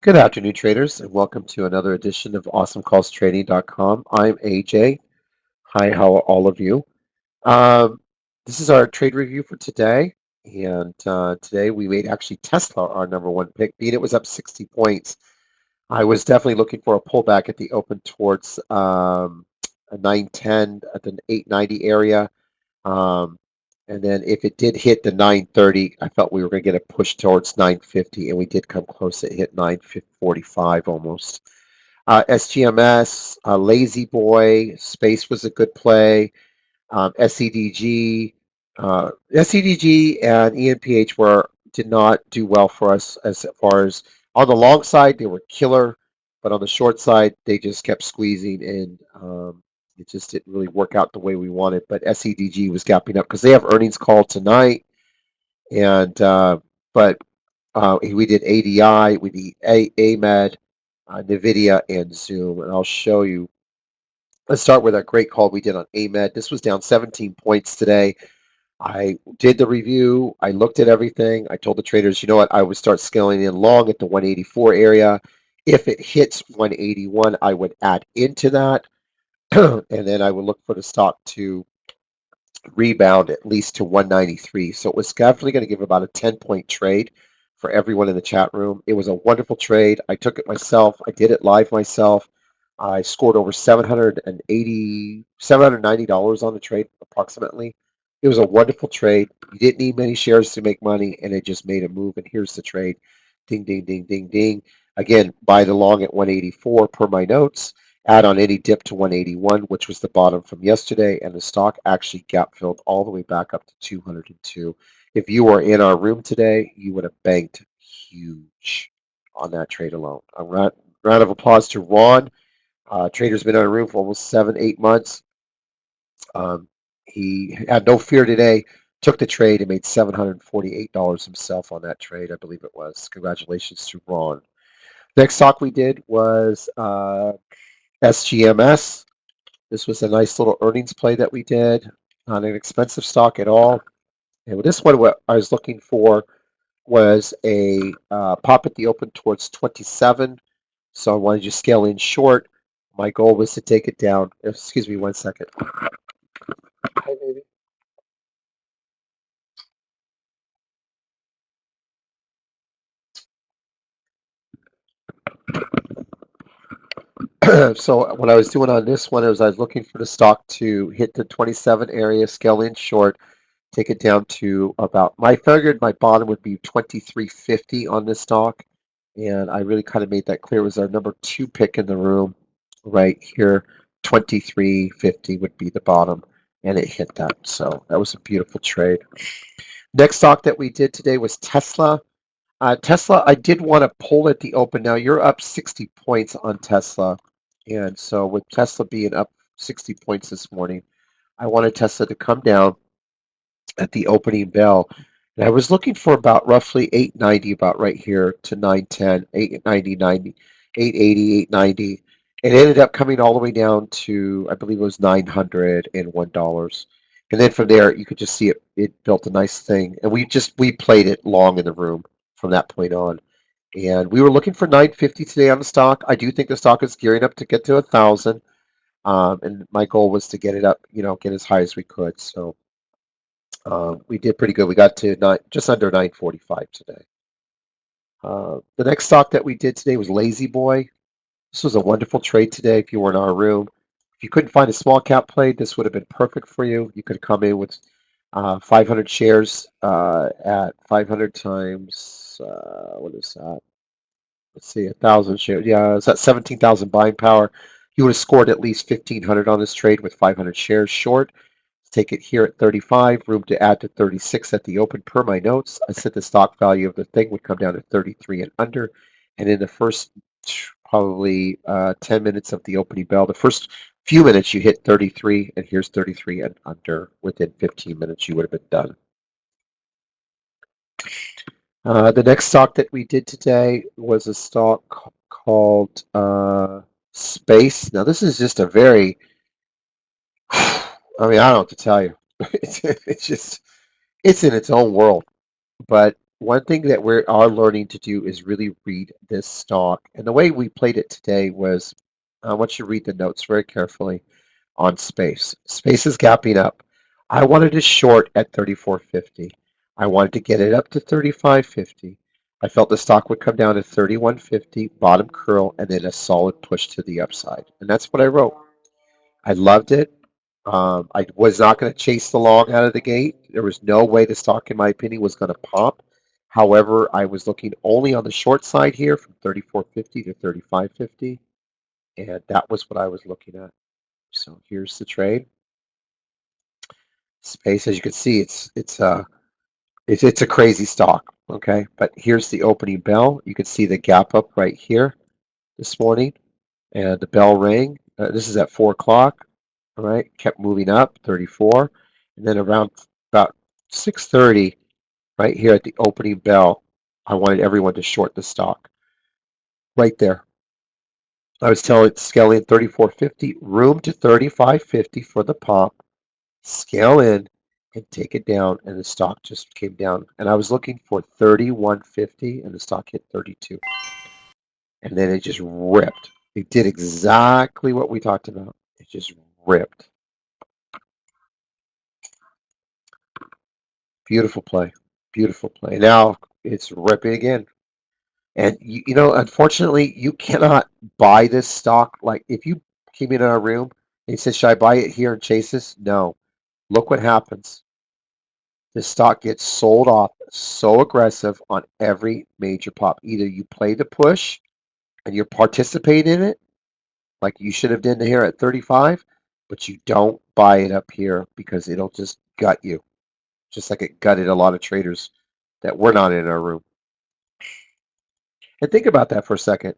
Good afternoon, traders, and welcome to another edition of Awesomecallstrading.com. I'm AJ. Hi, how are all of you? Um, this is our trade review for today, and today we made actually Tesla our number one pick, being it was up 60 points. I was definitely looking for a pullback at the open towards a 910 at the 890 area. Um, and then if it did hit the 930, I felt we were going to get a push towards 950, and we did come close. It hit 945 almost. SGMS, Lazy Boy, Space was a good play. SCDG, SCDG and ENPH did not do well for us as far as on the long side they were killer, but on the short side they just kept squeezing and it just didn't really work out the way we wanted. But SCDG was gapping up because they have earnings call tonight, and but we did ADI, we did AMED, NVIDIA, and Zoom, and I'll show you. Let's start with a great call we did on AMED. This was down 17 points today. I did the review. I looked at everything. I told the traders, you know what, I would start scaling in long at the 184 area. If it hits 181, I would add into that. And then I would look for the stock to rebound at least to 193. So it was definitely going to give about a 10-point trade for everyone in the chat room. It was a wonderful trade. I took it myself. I did it live myself. I scored over $790 on the trade approximately. It was a wonderful trade. You didn't need many shares to make money, and it just made a move. And here's the trade. Ding, ding, ding, ding, ding. Again, buy the long at 184 per my notes. Add on any dip to 181, which was the bottom from yesterday, and the stock actually gap filled all the way back up to 202. If you were in our room today, you would have banked huge on that trade alone. A round of applause to Ron. Trader's been in our room for almost 7, 8 months. He had no fear today, took the trade and made $748 himself on that trade, I believe it was. Congratulations to Ron. Next stock we did was SGMS. This was a nice little earnings play that we did. Not an expensive stock at all. And with this one, what I was looking for was a pop at the open towards 27. So I wanted to scale in short. My goal was to take it down. Excuse me 1 second. Hi, baby. So what I was doing on this one is I was looking for the stock to hit the 27 area, scale in short, take it down to about, I figured my bottom would be 23.50 on this stock. And I really kind of made that clear. It was our number two pick in the room right here. 23.50 would be the bottom, and it hit that. So that was a beautiful trade. Next stock that we did today was Tesla. Tesla, I did want to pull at the open. Now you're up 60 points on Tesla. And so with Tesla being up 60 points this morning, I wanted Tesla to come down at the opening bell. And I was looking for about roughly 890, about right here to 910, 890, 880, 890. It ended up coming all the way down to, I believe it was $901. And then from there, you could just see it built a nice thing. And we played it long in the room from that point on. And we were looking for 950 today on the stock. I do think the stock is gearing up to get to 1,000. And my goal was to get it up, get as high as we could. So we did pretty good. We got to just under 945 today. The next stock that we did today was Lazy Boy. This was a wonderful trade today if you were in our room. If you couldn't find a small cap play, this would have been perfect for you. You could come in with 500 shares at 500 times, what is that? Let's see, 1,000 shares. Yeah, it's at 17,000 buying power. You would have scored at least 1,500 on this trade with 500 shares short. Take it here at 35, room to add to 36 at the open per my notes. I said the stock value of the thing would come down to 33 and under. And in the first probably 10 minutes of the opening bell, the first few minutes you hit 33, and here's 33 and under. Within 15 minutes you would have been done. The next stock that we did today was a stock called Space. Now this is just a very, I don't know what to tell you. It's in its own world. But one thing that we are learning to do is really read this stock. And the way we played it today was, I want you to read the notes very carefully on space. Space is gapping up. I wanted to short at 34.50. I wanted to get it up to 35.50. I felt the stock would come down to 31.50, bottom curl, and then a solid push to the upside. And that's what I wrote. I loved it. I was not going to chase the long out of the gate. There was no way the stock, in my opinion, was going to pop. However, I was looking only on the short side here from 34.50 to 35.50, and that was what I was looking at. So here's the trade. Space, as you can see, it's a crazy stock. Okay, but here's the opening bell. You can see the gap up right here this morning, and the bell rang. This is at 4 o'clock. All right, kept moving up, 34, and then around about 6:30, right here at the opening bell, I wanted everyone to short the stock right there. I was telling scaling 34.50, room to 35.50 for the pop, scale in and take it down, and the stock just came down. And I was looking for 31.50, and the stock hit 32, and then it just ripped. It did exactly what we talked about. It just ripped. Beautiful play. Beautiful play. Now it's ripping again. And unfortunately, you cannot buy this stock. Like if you came in our room and you said, "Should I buy it here and chase this?" No. Look what happens. The stock gets sold off so aggressive on every major pop. Either you play the push and you participate in it, like you should have done here at 35, but you don't buy it up here because it'll just gut you, just like it gutted a lot of traders that were not in our room. And think about that for a second.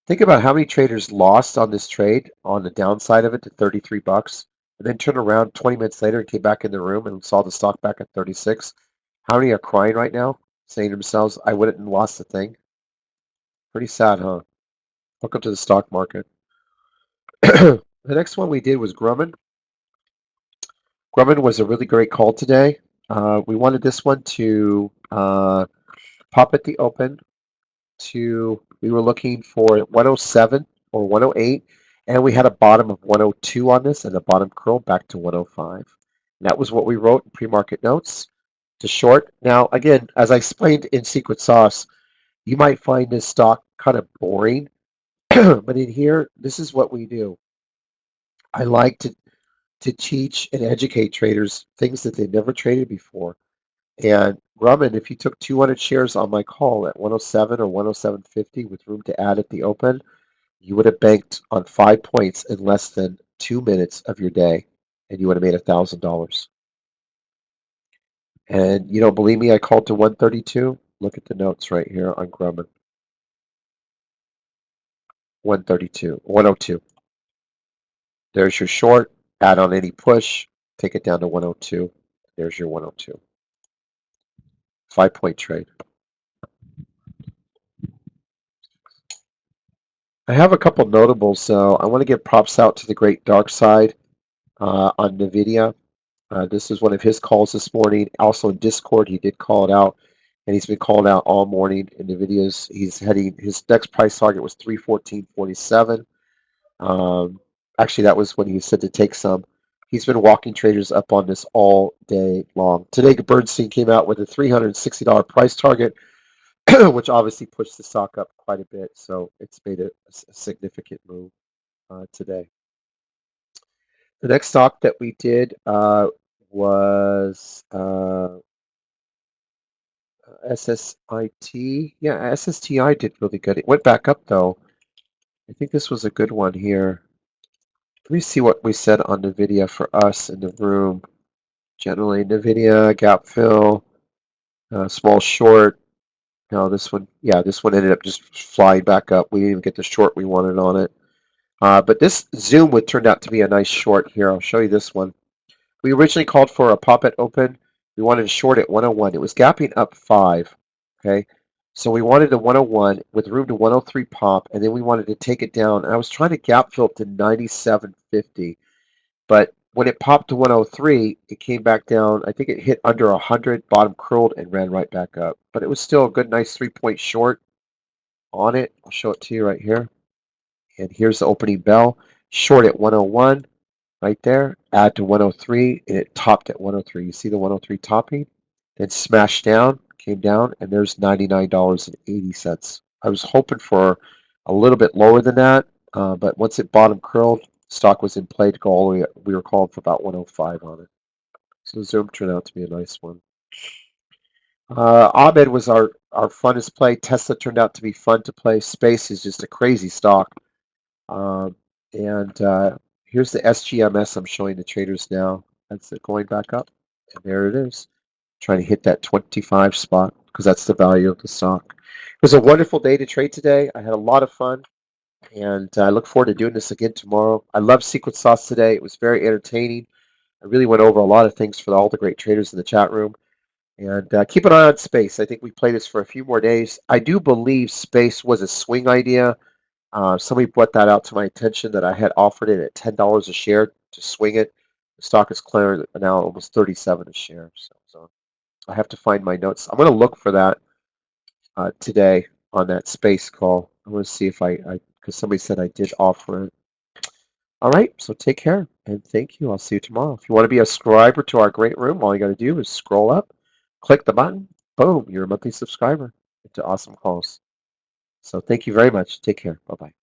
Think about how many traders lost on this trade on the downside of it to 33 bucks, and then turned around 20 minutes later and came back in the room and saw the stock back at 36. How many are crying right now, saying to themselves, "I wouldn't have lost the thing"? Pretty sad, huh? Welcome to the stock market. The next one we did was Grumman. Grumman was a really great call today. We wanted this one to pop at the open. We were looking for 107 or 108, and we had a bottom of 102 on this and a bottom curl back to 105. And that was what we wrote in pre-market notes to short. Now, again, as I explained in Secret Sauce, you might find this stock kind of boring, but in here, this is what we do. I like to teach and educate traders things that they've never traded before. And Grumman, if you took 200 shares on my call at 107 or 107.50 with room to add at the open, you would have banked on 5 points in less than 2 minutes of your day, and you would have made $1,000. And you don't believe me? I called to 132. Look at the notes right here on Grumman. 132, 102. There's your short. Add on any push. Take it down to 102. There's your 102. 5-point trade. I have a couple notables, so I want to give props out to the great dark side on NVIDIA. This is one of his calls this morning. Also in Discord, he did call it out, and he's been called out all morning in NVIDIA's. He's heading, his next price target was 314.47. Actually, that was when he said to take some. He's been walking traders up on this all day long. Today, Bernstein came out with a $360 price target, which obviously pushed the stock up quite a bit. So it's made a significant move today. The next stock that we did was SSIT. Yeah, SSTI did really good. It went back up though. I think this was a good one here. Let me see what we said on NVIDIA for us in the room. Generally, NVIDIA, gap fill, small short. No, this one ended up just flying back up. We didn't even get the short we wanted on it. But this Zoom would turn out to be a nice short here. I'll show you this one. We originally called for a pop at open. We wanted to short at 101. It was gapping up 5. Okay. So we wanted a 101 with room to 103 pop, and then we wanted to take it down. And I was trying to gap fill to 97.50, but When it popped to 103, it came back down. I think it hit under 100, bottom curled, and ran right back up. But it was still a good, nice 3-point short on it. I'll show it to you right here. And here's the opening bell. Short at 101 right there. Add to 103, and it topped at 103. You see the 103 topping? Then smashed down, came down, and there's $99.80. I was hoping for a little bit lower than that, but once it bottom curled, stock was in play to go all the way up. We were calling for about 105 on it. So Zoom turned out to be a nice one. Ahmed was our funnest play. Tesla turned out to be fun to play. Space is just a crazy stock. Um, and here's the SGMS I'm showing the traders now. That's it going back up. And there it is. Trying to hit that 25 spot because that's the value of the stock. It was a wonderful day to trade today. I had a lot of fun. And I look forward to doing this again tomorrow. I love Secret Sauce today. It was very entertaining. I really went over a lot of things for all the great traders in the chat room. And keep an eye on Space. I think we play this for a few more days. I do believe Space was a swing idea. Somebody brought that out to my attention that I had offered it at $10 a share to swing it. The stock is clearing now almost 37 a share. So I have to find my notes. I'm going to look for that today on that Space call. I want to see if because somebody said I did offer it. All right, so take care and thank you. I'll see you tomorrow. If you want to be a subscriber to our great room, all you got to do is scroll up, click the button, boom, you're a monthly subscriber to Awesome Calls. So thank you very much. Take care. Bye-bye.